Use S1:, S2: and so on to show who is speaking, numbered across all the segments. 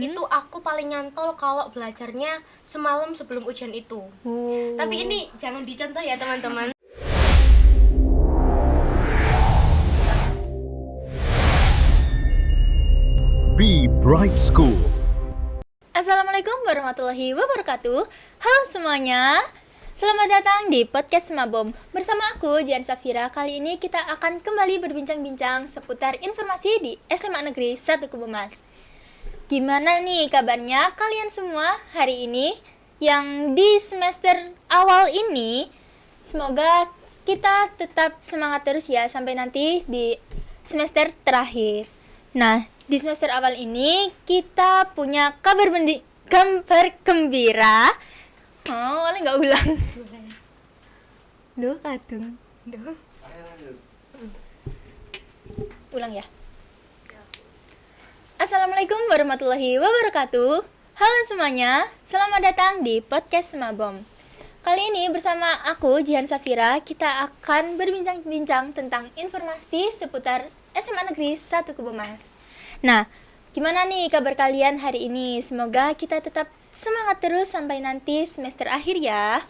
S1: itu aku paling nyantol kalau belajarnya semalam sebelum ujian itu. Tapi ini jangan dicontoh ya teman-teman.
S2: Be Bright School.
S3: Assalamualaikum warahmatullahi wabarakatuh. Halo semuanya, selamat datang di podcast Semabom. Bersama aku, Jian Safira. Kali ini kita akan kembali berbincang-bincang seputar informasi di SMA Negeri 1 Kebomas. Gimana nih kabarnya kalian semua hari ini yang di semester awal ini? Semoga kita tetap semangat terus ya sampai nanti di semester terakhir. Nah, di semester awal ini kita punya kabar gembira. Oh, boleh nggak ulang? Duh, kadung. Ulang ya. Assalamualaikum warahmatullahi wabarakatuh. Halo semuanya, selamat datang di podcast Semabom. Kali ini bersama aku, Jihan Safira, kita akan berbincang-bincang tentang informasi seputar SMA Negeri 1 Kebomas. Nah, gimana nih kabar kalian hari ini? Semoga kita tetap semangat terus sampai nanti semester akhir ya.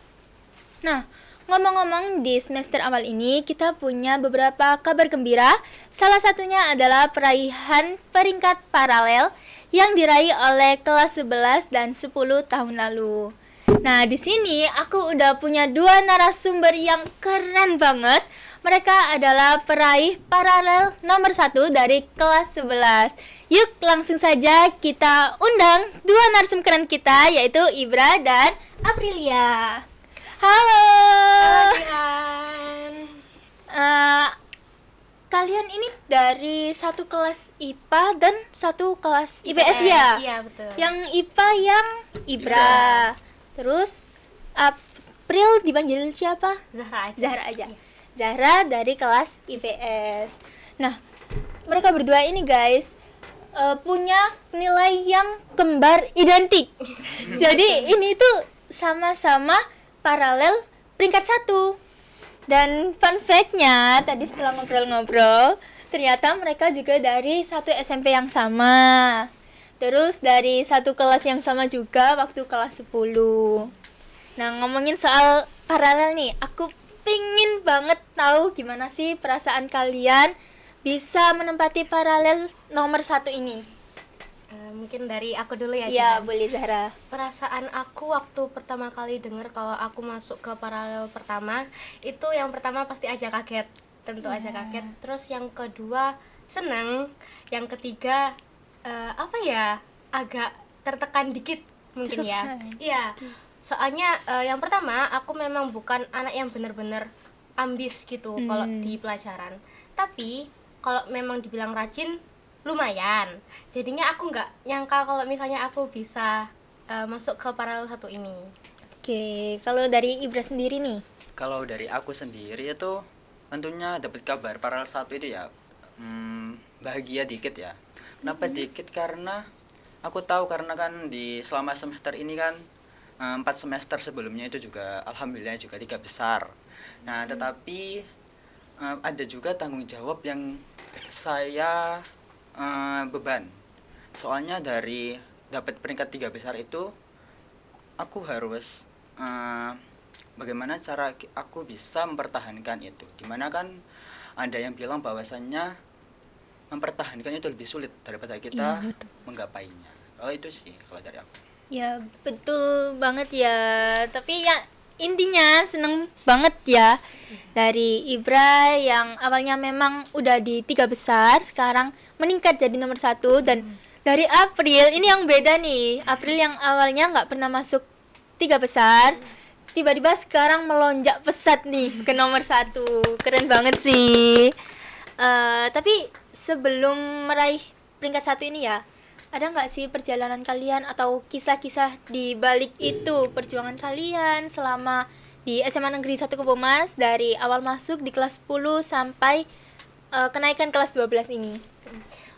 S3: Nah, ngomong-ngomong di semester awal ini kita punya beberapa kabar gembira. Salah satunya adalah peraihan peringkat paralel yang diraih oleh kelas 11 dan 10 tahun lalu. Nah, di sini aku udah punya dua narasumber yang keren banget. Mereka adalah peraih paralel nomor 1 dari kelas 11. Yuk langsung saja kita undang dua narasumber keren kita, yaitu Ibra dan Aprilia. Halo. Kalian ini dari satu kelas IPA dan satu kelas IPS ya?
S1: Iya, betul.
S3: Yang IPA yang Ibra. Terus April dipanggil siapa?
S1: Zahra aja.
S3: Zahra aja. Zahra dari kelas IPS. Nah, mereka berdua ini guys punya nilai yang kembar identik. Jadi ini tuh sama-sama paralel peringkat 1. Dan fun fact-nya, tadi setelah ngobrol-ngobrol, ternyata mereka juga dari satu SMP yang sama. Terus dari satu kelas yang sama juga waktu kelas 10. Nah, ngomongin soal paralel nih, aku pingin banget tahu gimana sih perasaan kalian bisa menempati paralel nomor 1 ini.
S1: Mungkin dari aku dulu ya.
S3: Ya,
S1: Jihan.
S3: boleh Zahra.
S1: Perasaan aku waktu pertama kali dengar kalau aku masuk ke paralel pertama, itu yang pertama pasti aja kaget. Tentu aja kaget. Terus yang kedua senang, yang ketiga agak tertekan dikit mungkin ya. Iya. Soalnya yang pertama aku memang bukan anak yang benar-benar ambis gitu kalau di pelajaran. Tapi kalau memang dibilang rajin lumayan. Jadinya aku nggak nyangka kalau misalnya aku bisa masuk ke paralel 1 ini.
S3: Oke, kalau dari Ibra sendiri nih.
S4: Kalau dari aku sendiri itu tentunya dapat kabar paralel 1 itu ya bahagia dikit ya. Kenapa dikit? Karena aku tahu karena kan di selama semester ini kan 4 semester sebelumnya itu juga alhamdulillah juga 3 besar. Nah, tetapi ada juga tanggung jawab yang saya beban. Soalnya dari dapat peringkat 3 besar itu aku harus bagaimana cara aku bisa mempertahankan itu. Dimana kan ada yang bilang bahwasannya mempertahankan itu lebih sulit daripada kita menggapainya. Kalau itu sih kalau dari aku.
S3: Ya, betul banget ya. Tapi ya intinya seneng banget ya dari Ibra yang awalnya memang udah di 3 besar, sekarang meningkat jadi nomor 1. Dan dari April, ini yang beda nih. April yang awalnya nggak pernah masuk 3 besar, tiba-tiba sekarang melonjak pesat nih ke nomor 1. Keren banget sih. Tapi sebelum meraih peringkat 1 ini ya, ada nggak sih perjalanan kalian atau kisah-kisah di balik itu, perjuangan kalian selama di SMA Negeri 1 Kebomas dari awal masuk di kelas 10 sampai kenaikan kelas 12 ini?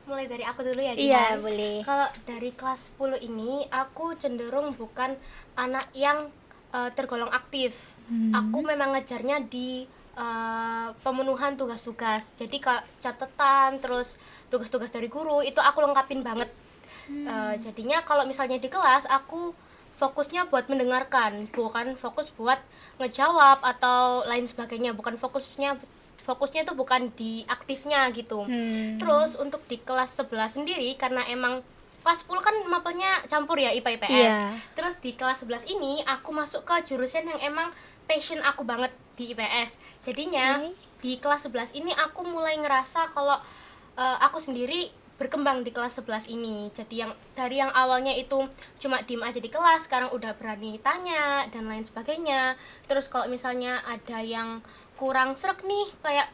S1: Mulai dari aku dulu ya, Jihan.
S3: Iya, boleh.
S1: Kalau dari kelas 10 ini aku cenderung bukan anak yang tergolong aktif. Aku memang ngejarnya di pemenuhan tugas-tugas. Jadi catatan terus tugas-tugas dari guru itu aku lengkapin banget. Jadinya kalau misalnya di kelas aku fokusnya buat mendengarkan, bukan fokus buat ngejawab atau lain sebagainya, fokusnya itu bukan di aktifnya gitu. Terus untuk di kelas 11 sendiri, karena emang kelas 10 kan mapelnya campur ya, IPA IPS. Terus di kelas 11 ini aku masuk ke jurusan yang emang passion aku banget di IPS. Jadinya di kelas 11 ini aku mulai ngerasa kalau aku sendiri berkembang di kelas 11 ini. Jadi yang dari yang awalnya itu cuma diem aja di kelas, sekarang udah berani tanya dan lain sebagainya. Terus kalau misalnya ada yang kurang srek nih, kayak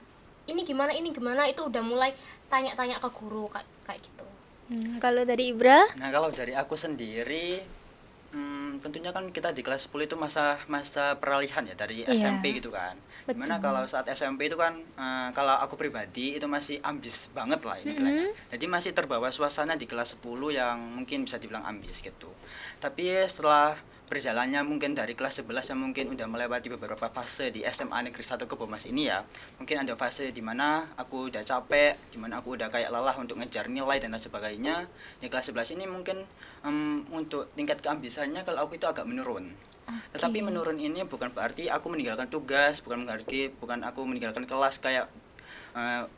S1: ini gimana, itu udah mulai tanya-tanya ke guru kayak gitu.
S3: Kalau dari Ibra?
S4: Nah, kalau dari aku sendiri, tentunya kan kita di kelas 10 itu masa peralihan ya dari SMP gitu kan. Dimana kalau saat SMP itu kan, kalau aku pribadi itu masih ambis banget lah ini. Jadi masih terbawa suasana di kelas 10 yang mungkin bisa dibilang ambis gitu. Tapi setelah berjalannya mungkin dari kelas 11 yang mungkin udah melewati beberapa fase di SMA Negeri 1 Kebomas ini ya, mungkin ada fase dimana aku udah capek, dimana aku udah kayak lelah untuk ngejar nilai dan lain sebagainya. Di kelas 11 ini mungkin untuk tingkat keambisannya kalau aku itu agak menurun. Tetapi menurun ini bukan berarti aku meninggalkan tugas, bukan aku meninggalkan kelas kayak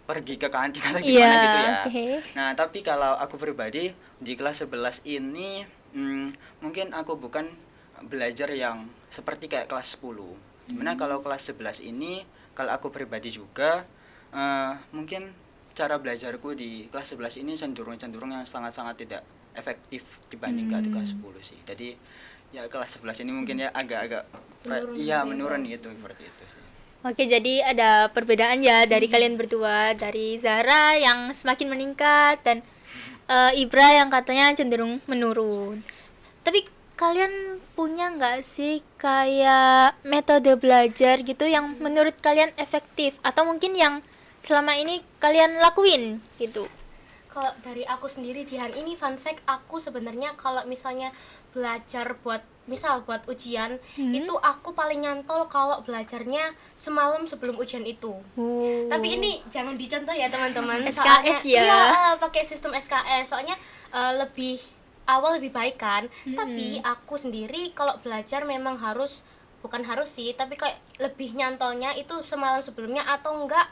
S4: pergi ke kantin atau gimana gitu ya. Nah, tapi kalau aku pribadi di kelas 11 ini mungkin aku bukan belajar yang seperti kayak kelas 10. Dimana kalau kelas 11 ini, kalau aku pribadi juga mungkin cara belajarku di kelas 11 ini cenderung yang sangat-sangat tidak efektif dibandingkan di kelas 10 sih. Jadi ya kelas 11 ini mungkin ya agak-agak menurun gitu, seperti itu sih.
S3: Oke, jadi ada perbedaan ya dari kalian berdua, dari Zahra yang semakin meningkat dan Ibra yang katanya cenderung menurun. Tapi kalian punya nggak sih kayak metode belajar gitu yang menurut kalian efektif atau mungkin yang selama ini kalian lakuin gitu?
S1: Kalau dari aku sendiri, Jihan, ini fun fact, aku sebenarnya kalau misalnya belajar buat ujian, itu aku paling nyantol kalau belajarnya semalam sebelum ujian itu. Tapi ini jangan dicontoh ya teman-teman.
S3: SKS ya?
S1: Iya, pakai sistem SKS, soalnya lebih baik kan. Tapi aku sendiri kalau belajar memang bukan harus sih, tapi kayak lebih nyantolnya itu semalam sebelumnya atau enggak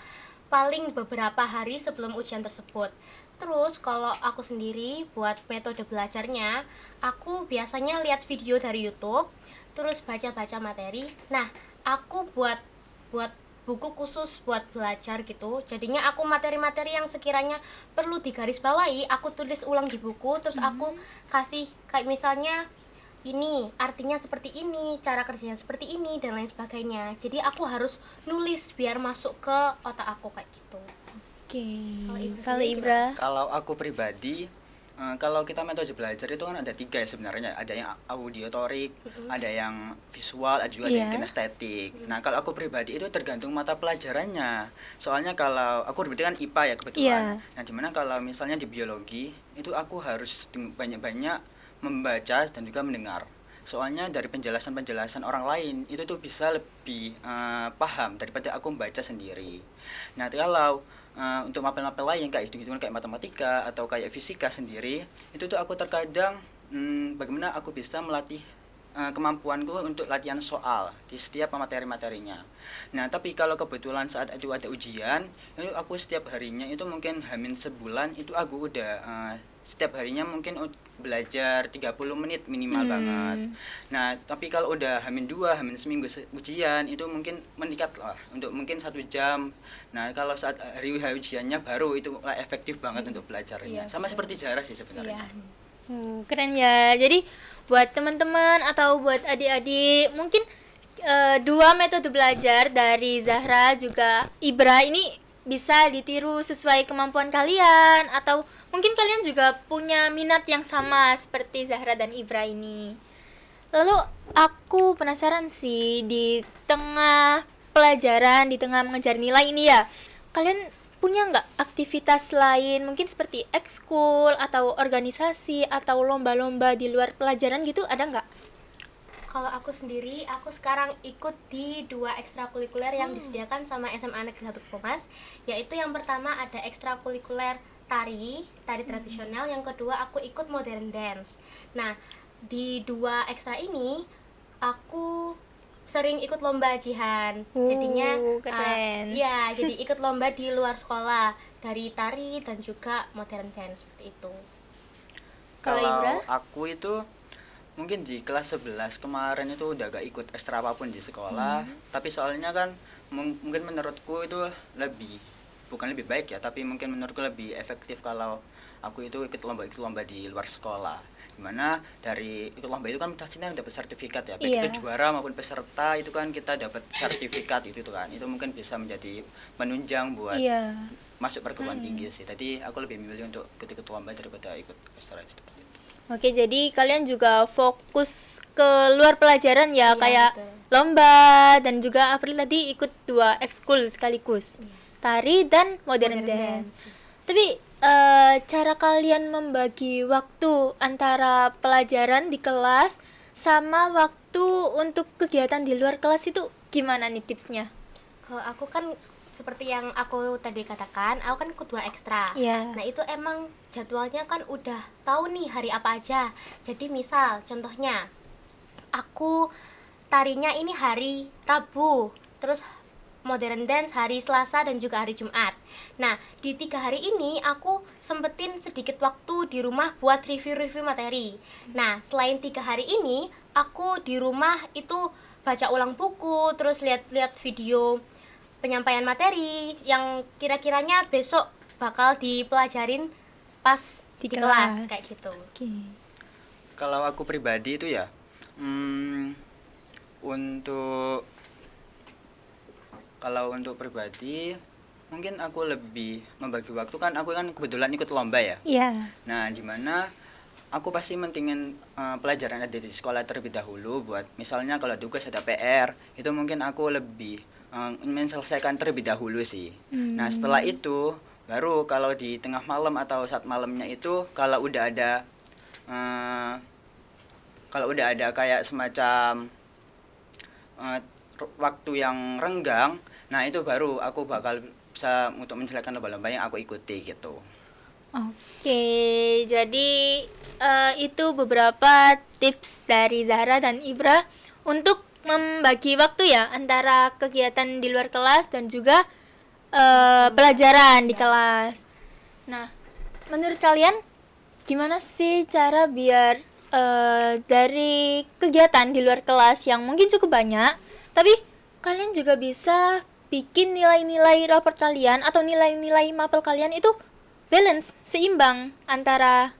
S1: paling beberapa hari sebelum ujian tersebut. Terus kalau aku sendiri buat metode belajarnya, aku biasanya lihat video dari YouTube, terus baca-baca materi. Nah, aku buat buku khusus buat belajar gitu. Jadinya aku materi-materi yang sekiranya perlu digarisbawahi, aku tulis ulang di buku, terus aku kasih kayak misalnya ini artinya seperti ini, cara kerjanya seperti ini dan lain sebagainya. Jadi aku harus nulis biar masuk ke otak aku kayak gitu.
S3: Kalau Ibra?
S4: Kalau aku pribadi, kalau kita metode belajar itu kan ada 3 ya sebenarnya. Ada yang auditorik, ada yang visual, ada juga yang kinestetik. Nah, kalau aku pribadi itu tergantung mata pelajarannya. Soalnya kalau aku pribadi kan IPA ya kebetulan. Nah, dimana kalau misalnya di biologi itu aku harus banyak-banyak membaca dan juga mendengar. Soalnya dari penjelasan-penjelasan orang lain itu tuh bisa lebih paham daripada aku membaca sendiri. Nah, kalau untuk mapel-mapel lain kayak hitung-hitungan kayak matematika atau kayak fisika sendiri, itu tuh aku terkadang bagaimana aku bisa melatih kemampuanku untuk latihan soal di setiap materi-materinya. Nah, tapi kalau kebetulan saat itu ada ujian, itu aku setiap harinya itu mungkin hamin sebulan itu aku udah setiap harinya mungkin belajar 30 menit minimal banget. Nah, tapi kalau udah hamin 2, hamin seminggu ujian itu mungkin meningkat lah untuk mungkin 1 jam. Nah, kalau saat hari ujiannya baru itu efektif banget untuk belajarnya. Sama seperti Zahra sih sebenarnya.
S3: Keren ya. Jadi buat teman-teman atau buat adik-adik mungkin 2 metode belajar dari Zahra juga Ibra ini bisa ditiru sesuai kemampuan kalian atau mungkin kalian juga punya minat yang sama seperti Zahra dan Ibra ini. Lalu aku penasaran sih, di tengah pelajaran, di tengah mengejar nilai ini ya, kalian punya nggak aktivitas lain mungkin seperti ekskul atau organisasi atau lomba-lomba di luar pelajaran gitu, ada nggak?
S1: Kalau aku sendiri, aku sekarang ikut di 2 ekstrakurikuler yang disediakan sama SMA Negeri 1 Kebomas, yaitu yang pertama ada ekstrakurikuler tari tradisional, yang kedua aku ikut modern dance. Nah, di 2 ekstra ini aku sering ikut lomba Jihan. Jadinya
S3: keren.
S1: ya, jadi ikut lomba di luar sekolah dari tari dan juga modern dance seperti itu.
S3: Kalau
S4: Kalau
S3: Ibra?
S4: aku itu mungkin di kelas 11 kemarin itu udah gak ikut ekstra apapun di sekolah, tapi soalnya kan mungkin menurutku itu bukan lebih baik ya, tapi mungkin menurutku lebih efektif kalau aku itu ikut lomba di luar sekolah, dimana dari ikut lomba itu kan pastinya dapat sertifikat ya, baik
S3: Iya.
S4: itu juara maupun peserta itu kan kita dapat sertifikat itu kan, itu mungkin bisa menjadi penunjang buat
S3: Iya.
S4: masuk perguruan tinggi sih. Tadi aku lebih memilih untuk ikut lomba daripada ikut ekstra seperti itu.
S3: Oke, jadi kalian juga fokus ke luar pelajaran ya,
S1: Iya,
S3: kayak
S1: betul.
S3: lomba dan juga April tadi ikut 2 ekskul sekaligus. Tari dan modern dance. Tapi cara kalian membagi waktu antara pelajaran di kelas sama waktu untuk kegiatan di luar kelas itu gimana nih tipsnya?
S1: Kalau aku kan seperti yang aku tadi katakan, aku kan ikut 2 ekstra.
S3: Iya.
S1: Nah, itu emang jadwalnya kan udah tahu nih hari apa aja. Jadi misal contohnya aku tarinya ini hari Rabu, terus modern dance hari Selasa dan juga hari Jumat. Nah, di 3 hari ini aku sempetin sedikit waktu di rumah buat review-review materi. Nah, selain 3 hari ini, aku di rumah itu baca ulang buku, terus lihat-lihat video penyampaian materi yang kira-kiranya besok bakal dipelajarin pas di kelas kayak gitu.
S3: Oke.
S4: Kalau aku pribadi itu ya, untuk kalau untuk pribadi mungkin aku lebih membagi waktu, kan aku kan kebetulan ikut lomba ya.
S3: Iya.
S4: Nah, dimana aku pasti mentingin pelajaran ada di sekolah terlebih dahulu, buat misalnya kalau tugas ada PR itu mungkin aku lebih menyelesaikan terlebih dahulu sih. Nah, setelah itu baru kalau di tengah malam atau saat malamnya itu kalau udah ada kayak semacam waktu yang renggang, nah itu baru aku bakal bisa untuk menyelesaikan lomba-lomba yang aku ikuti gitu.
S3: Oke, jadi itu beberapa tips dari Zahra dan Ibra untuk membagi waktu ya antara kegiatan di luar kelas dan juga pelajaran di kelas. Nah, menurut kalian gimana sih cara biar dari kegiatan di luar kelas yang mungkin cukup banyak, tapi kalian juga bisa bikin nilai-nilai raport kalian atau nilai-nilai mapel kalian itu balance, seimbang antara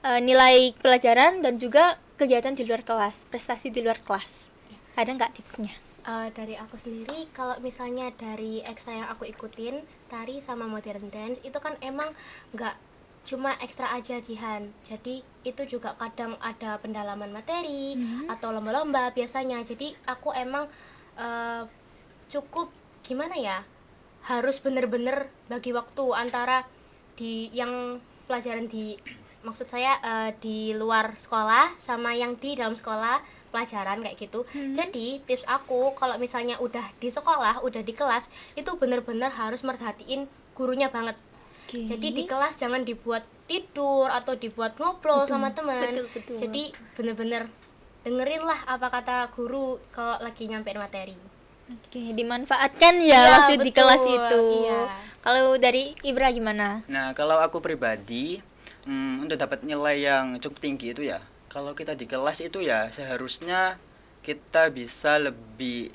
S3: nilai pelajaran dan juga kegiatan di luar kelas, prestasi di luar kelas. Ada nggak tipsnya?
S1: Dari aku sendiri, kalau misalnya dari ekstra yang aku ikutin, tari sama modern dance, itu kan emang nggak cuma ekstra aja Jihan. Jadi itu juga kadang ada pendalaman materi atau lomba-lomba biasanya. Jadi aku emang cukup gimana ya, harus bener-bener bagi waktu antara di yang pelajaran di maksud saya di luar sekolah sama yang di dalam sekolah pelajaran kayak gitu. Jadi tips aku kalau misalnya udah di sekolah, udah di kelas, itu bener-bener harus merhatiin gurunya banget. Jadi di kelas jangan dibuat tidur atau dibuat ngobrol sama teman.
S3: betul.
S1: Jadi bener-bener dengerin lah apa kata guru kalau lagi nyampein materi.
S3: Oke, dimanfaatkan ya
S1: Iya,
S3: waktu di
S1: betul.
S3: kelas itu.
S1: Iya.
S3: Kalau dari Ibra gimana?
S4: Nah, kalau aku pribadi untuk dapat nilai yang cukup tinggi itu ya, kalau kita di kelas itu ya seharusnya kita bisa lebih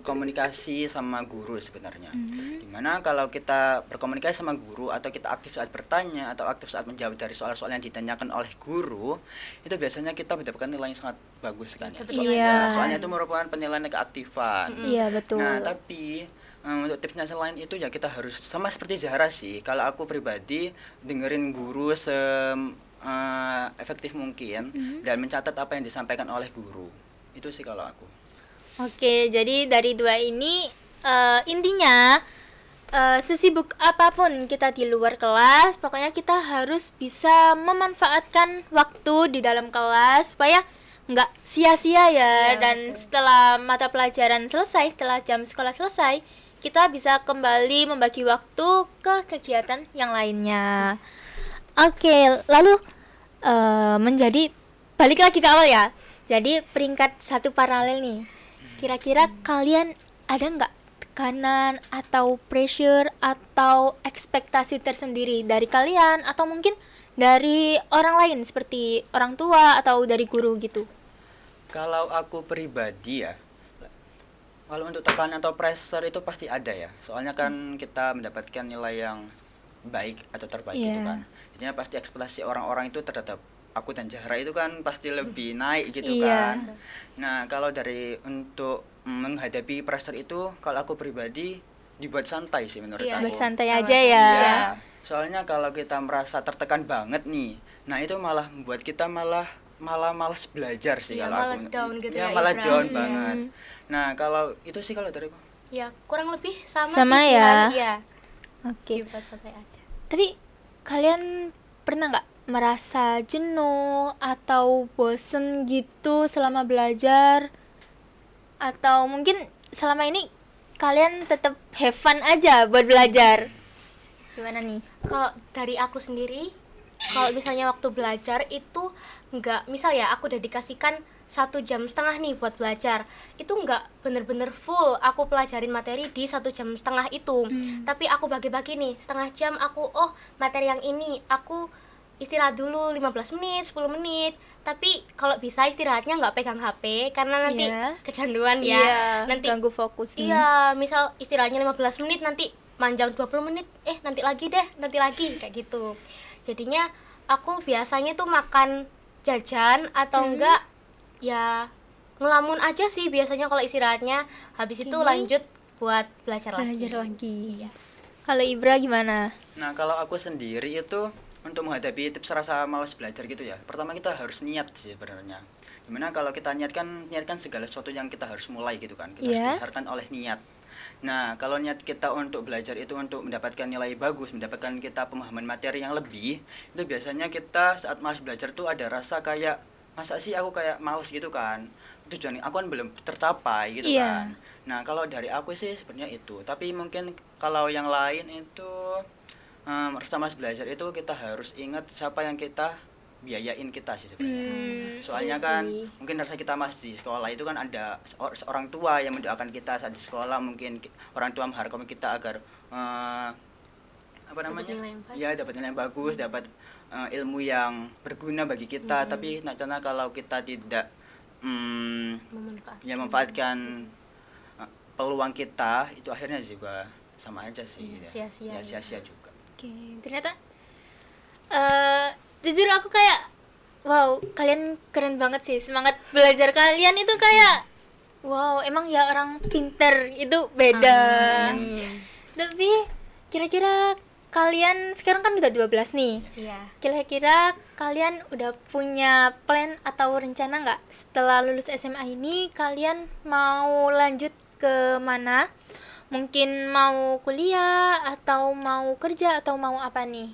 S4: komunikasi sama guru sebenarnya. Dimana kalau kita berkomunikasi sama guru atau kita aktif saat bertanya atau aktif saat menjawab dari soal-soal yang ditanyakan oleh guru, itu biasanya kita mendapatkan nilai yang sangat bagus kan ya.
S3: Iya.
S4: Soalnya itu merupakan penilaian keaktifan.
S3: Iya, betul.
S4: Nah, tapi untuk tipsnya selain itu ya kita harus sama seperti Zahra sih. Kalau aku pribadi dengerin guru efektif mungkin dan mencatat apa yang disampaikan oleh guru. Itu sih kalau aku.
S3: Oke, jadi dari 2 ini intinya sesibuk apapun kita di luar kelas, pokoknya kita harus bisa memanfaatkan waktu di dalam kelas supaya nggak sia-sia ya, dan setelah mata pelajaran selesai, setelah jam sekolah selesai, kita bisa kembali membagi waktu ke kegiatan yang lainnya. Oke, lalu menjadi balik lagi ke awal ya. Jadi peringkat 1 paralel nih. Kira-kira kalian ada nggak tekanan atau pressure atau ekspektasi tersendiri dari kalian atau mungkin dari orang lain seperti orang tua atau dari guru gitu?
S4: Kalau aku pribadi ya, kalau untuk tekanan atau pressure itu pasti ada ya. Soalnya kan kita mendapatkan nilai yang baik atau terbaik gitu kan. Jadinya pasti ekspektasi orang-orang itu terhadap aku dan Zahra itu kan pasti lebih naik gitu kan. Nah, kalau dari untuk menghadapi pressure itu, kalau aku pribadi dibuat santai sih menurut aku.
S3: Buat santai aja ya.
S4: Iya. Soalnya kalau kita merasa tertekan banget nih, nah itu malah membuat kita malah malas belajar sih kalau
S1: malah
S4: aku.
S1: down gitu
S4: Ya,
S1: ya,
S4: malah
S1: Ibra.
S4: down banget. Nah, kalau itu sih kalau dariku.
S1: Ya kurang lebih sama
S3: Sama
S1: sih
S3: ya.
S1: Jihan. Iya,
S3: Oke.
S1: dibuat santai aja.
S3: Tapi kalian pernah nggak merasa jenuh atau bosen gitu selama belajar? Atau mungkin selama ini kalian tetap have fun aja buat belajar? Gimana nih?
S1: Kalau dari aku sendiri, kalau misalnya waktu belajar itu nggak, misal ya aku udah dikasihkan 1,5 jam nih buat belajar, itu nggak bener-bener full aku pelajarin materi di 1,5 jam itu. Tapi aku bagi-bagi nih, setengah jam aku materi yang ini aku istirahat dulu 15 menit, 10 menit. Tapi kalau bisa istirahatnya nggak pegang HP karena nanti
S3: Iya.
S1: kecanduan ya.
S3: Iya,
S1: Nanti
S3: ganggu fokus nih.
S1: iya, misal istirahatnya 15 menit nanti manjang 20 menit, nanti lagi deh, nanti lagi kayak gitu. Jadinya aku biasanya tuh makan jajan atau enggak ya ngelamun aja sih biasanya kalau istirahatnya. Habis itu lanjut buat belajar lagi.
S3: Iya. Kalau Ibra gimana?
S4: Nah, kalau aku sendiri itu untuk menghadapi tips rasa malas belajar gitu ya, pertama kita harus niat sih sebenarnya. Dimana kalau kita niatkan segala sesuatu yang kita harus mulai gitu kan, kita harus didasarkan oleh niat. Nah, kalau niat kita untuk belajar itu untuk mendapatkan nilai bagus, mendapatkan kita pemahaman materi yang lebih, itu biasanya kita saat malas belajar tuh ada rasa kayak masa sih aku kayak malas gitu kan, tujuan aku kan belum tercapai gitu kan. Nah, kalau dari aku sih sebenarnya itu, tapi mungkin kalau yang lain itu rasa malas belajar itu kita harus ingat siapa yang kita biayain kita sih sebenarnya. Soalnya kan mungkin rasa kita masih di sekolah itu kan ada orang tua yang mendoakan kita saat di sekolah, mungkin orang tua mengharapkan kita agar apa namanya,
S1: nilai yang baik.
S4: ya dapat nilai yang bagus, dapat ilmu yang berguna bagi kita. Tapi ternyata kalau kita tidak memanfaatkan peluang kita, itu akhirnya juga sama aja sih,
S1: sia-sia
S4: ya
S1: gitu.
S4: sia-sia juga.
S3: Oke, ternyata jujur aku kayak wow, kalian keren banget sih. Semangat belajar kalian itu kayak wow, emang ya orang pinter itu beda. Tapi kira-kira kalian sekarang kan udah 12 nih.
S1: Iya.
S3: Kira-kira kalian udah punya plan atau rencana nggak setelah lulus SMA ini kalian mau lanjut ke mana? Mungkin mau kuliah atau mau kerja atau mau apa nih?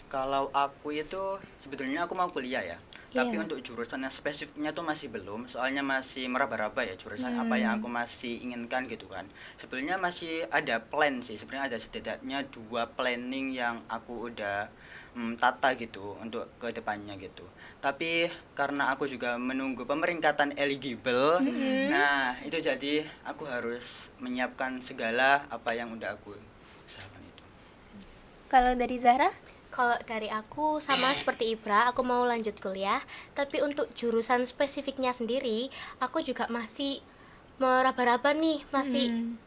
S4: Kalau aku itu sebetulnya aku mau kuliah ya. Tapi untuk jurusan yang spesifiknya tuh masih belum, soalnya masih meraba-raba ya jurusan apa yang aku masih inginkan gitu kan. Sebenarnya masih ada plan sih, sebenarnya ada setidaknya 2 planning yang aku udah tata gitu untuk ke depannya gitu. Tapi karena aku juga menunggu pemeringkatan eligible, nah itu jadi aku harus menyiapkan segala apa yang udah aku usahakan itu.
S3: Kalau dari Zahra?
S1: Kalau dari aku sama seperti Ibra, aku mau lanjut kuliah. Tapi untuk jurusan spesifiknya sendiri, aku juga masih meraba-raba nih, masih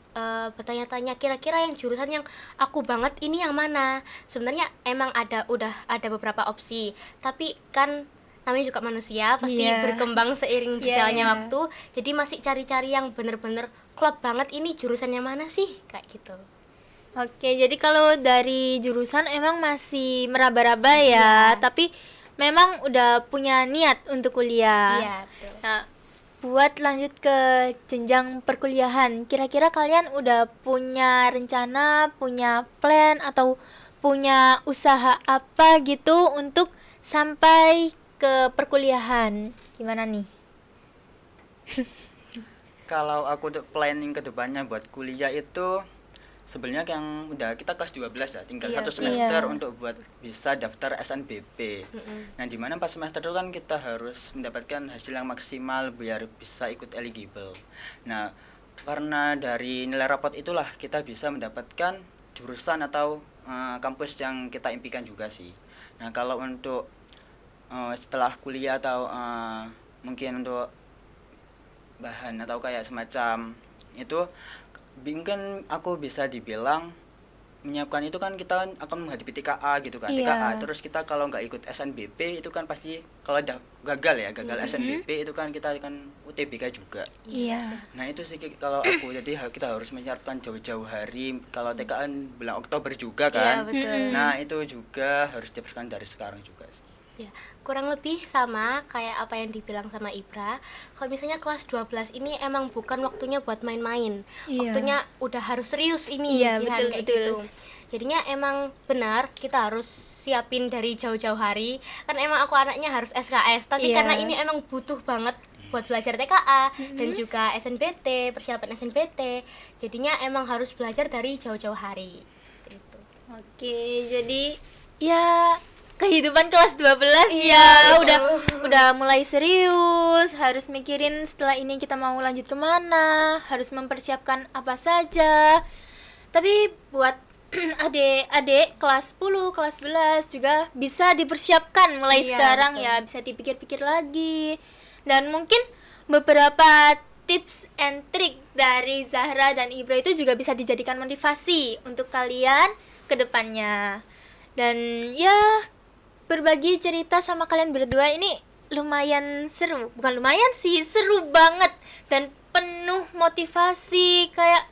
S1: bertanya-tanya kira-kira yang jurusan yang aku banget ini yang mana. Sebenarnya emang udah ada beberapa opsi, tapi kan namanya juga manusia pasti berkembang seiring berjalannya waktu. Jadi masih cari-cari yang bener-bener klop banget ini jurusannya mana sih, kayak gitu.
S3: Oke, jadi kalau dari jurusan emang masih meraba-raba ya, tapi memang udah punya niat untuk kuliah.
S1: Iya, betul.
S3: Nah, buat lanjut ke jenjang perkuliahan, kira-kira kalian udah punya rencana, punya plan, atau punya usaha apa gitu untuk sampai ke perkuliahan? Gimana nih?
S4: Kalau aku untuk planning ke depannya buat kuliah itu sebenarnya yang udah kita kelas 12 ya, tinggal
S1: Iya,
S4: satu semester
S3: iya.
S4: untuk buat bisa daftar SNBP. Nah, di mana pas semester itu kan kita harus mendapatkan hasil yang maksimal biar bisa ikut eligible. Nah, karena dari nilai rapot itulah kita bisa mendapatkan jurusan atau kampus yang kita impikan juga sih. Nah, kalau untuk setelah kuliah atau mungkin untuk bahan atau kayak semacam itu, mungkin aku bisa dibilang menyiapkan itu kan kita akan menghadapi TKA gitu kan.
S3: Iya.
S4: TKA terus kita kalau nggak ikut SNBP itu kan pasti kalau ada gagal SNBP itu kan kita akan UTBK juga.
S3: Iya.
S4: Nah itu sih kalau aku, jadi kita harus menyiapkan jauh-jauh hari. Kalau TKA bulan Oktober juga kan.
S1: Iya, betul.
S4: Nah itu juga harus dipersiapkan dari sekarang juga sih.
S1: Ya, kurang lebih sama kayak apa yang dibilang sama Ibra. Kalau misalnya kelas 12 ini emang bukan waktunya buat main-main.
S3: Iya.
S1: Waktunya udah harus serius ini,
S3: Iya,
S1: Jihan,
S3: betul,
S1: kayak
S3: betul.
S1: gitu. Jadinya emang benar kita harus siapin dari jauh-jauh hari. Kan emang aku anaknya harus SKS, tapi
S3: Iya.
S1: karena ini emang butuh banget buat belajar TKA dan juga SNBT, persiapan SNBT. Jadinya emang harus belajar dari jauh-jauh hari. Gitu.
S3: Oke, jadi ya kehidupan kelas 12
S1: Iya,
S3: ya
S1: betul.
S3: udah mulai serius, harus mikirin setelah ini kita mau lanjut kemana, harus mempersiapkan apa saja. Tapi buat adik-adik kelas 10, kelas 11 juga bisa dipersiapkan mulai
S1: Iya,
S3: sekarang
S1: betul.
S3: ya, bisa dipikir-pikir lagi. Dan mungkin beberapa tips and trick dari Zahra dan Ibra itu juga bisa dijadikan motivasi untuk kalian ke depannya. Dan ya, berbagi cerita sama kalian berdua ini lumayan seru. Bukan lumayan sih, seru banget dan penuh motivasi. Kayak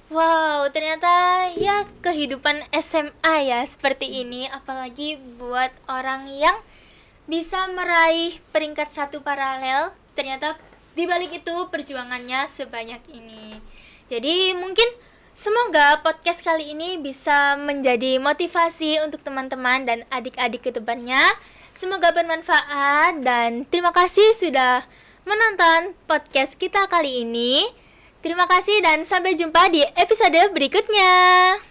S3: wow, ternyata ya kehidupan SMA ya seperti ini. Apalagi buat orang yang bisa meraih peringkat 1 paralel. Ternyata dibalik itu perjuangannya sebanyak ini. Jadi mungkin semoga podcast kali ini bisa menjadi motivasi untuk teman-teman dan adik-adik ke depannya. Semoga bermanfaat dan terima kasih sudah menonton podcast kita kali ini. Terima kasih dan sampai jumpa di episode berikutnya.